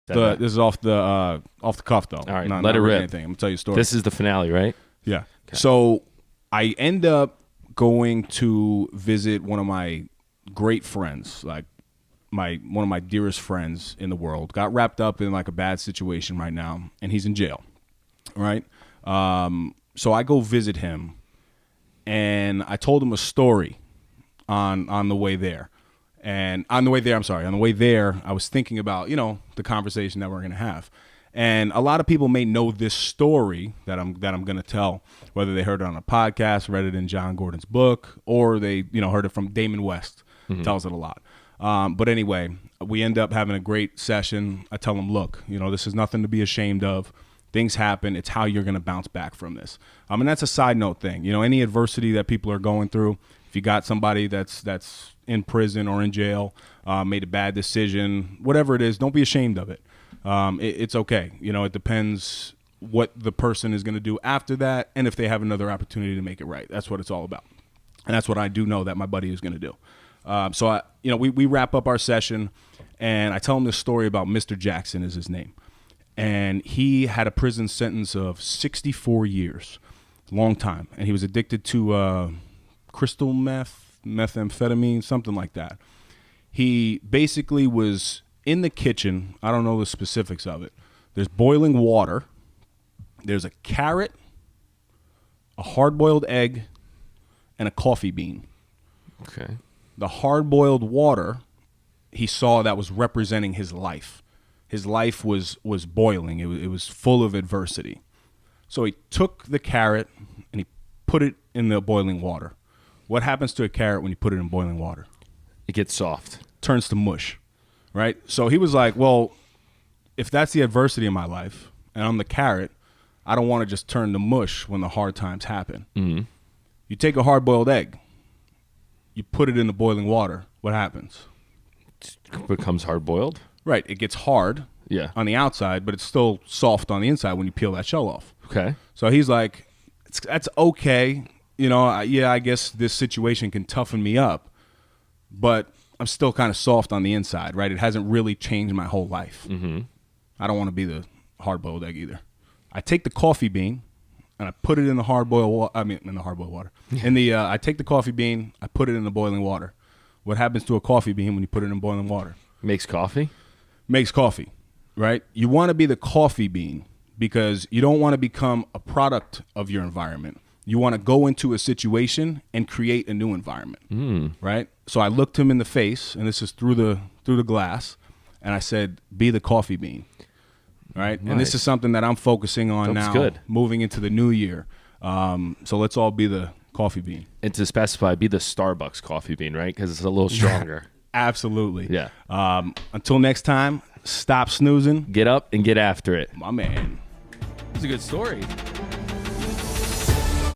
This is off the cuff though. All right, not let it rip. anything. I'm gonna tell you a story. This is the finale, right? Yeah. Okay. So I end up going to visit one of my great friends, like one of my dearest friends in the world. Got wrapped up in like a bad situation right now, and he's in jail. Right. So I go visit him, and I told him a story on the way there. And on the way there, I was thinking about, the conversation that we're going to have. And a lot of people may know this story that I'm going to tell, whether they heard it on a podcast, read it in John Gordon's book, or they, heard it from Damon West. Tells it a lot. But anyway, we end up having a great session. I tell him, look, this is nothing to be ashamed of. Things happen. It's how you're going to bounce back from this. And that's a side note thing. Any adversity that people are going through, if you got somebody that's in prison or in jail, made a bad decision, whatever it is, don't be ashamed of it. It's okay. It depends what the person is going to do after that, and if they have another opportunity to make it right. That's what it's all about. And that's what I do know that my buddy is going to do. So we wrap up our session, and I tell him this story about Mr. Jackson is his name. And he had a prison sentence of 64 years, long time. And he was addicted to crystal methamphetamine, something like that. He basically was in the kitchen. I don't know the specifics of it. There's boiling water. There's a carrot, a hard-boiled egg, and a coffee bean. Okay. The hard-boiled water, he saw that was representing his life. His life was boiling. It was full of adversity. So he took the carrot and he put it in the boiling water. What happens to a carrot when you put it in boiling water? It gets soft. Turns to mush, right? So he was like, well, if that's the adversity in my life and I'm the carrot, I don't want to just turn to mush when the hard times happen. Mm-hmm. You take a hard-boiled egg, you put it in the boiling water, what happens? It becomes hard-boiled? Right. It gets hard on the outside, but it's still soft on the inside when you peel that shell off. Okay. So he's like, that's okay. I guess this situation can toughen me up, but I'm still kind of soft on the inside, right? It hasn't really changed my whole life. Mm-hmm. I don't want to be the hard-boiled egg either. I take the coffee bean and I put it in the hard-boiled water. I take the coffee bean, I put it in the boiling water. What happens to a coffee bean when you put it in boiling water? Makes coffee? Makes coffee, right? You want to be the coffee bean because you don't want to become a product of your environment. You want to go into a situation and create a new environment, right? So I looked him in the face, and this is through the glass, and I said, be the coffee bean, right? Nice. And this is something that I'm focusing on now, moving into the new year. So let's all be the coffee bean. And to specify, be the Starbucks coffee bean, right? Because it's a little stronger. Absolutely. Yeah. Until next time, stop snoozing. Get up and get after it. My man. It's a good story.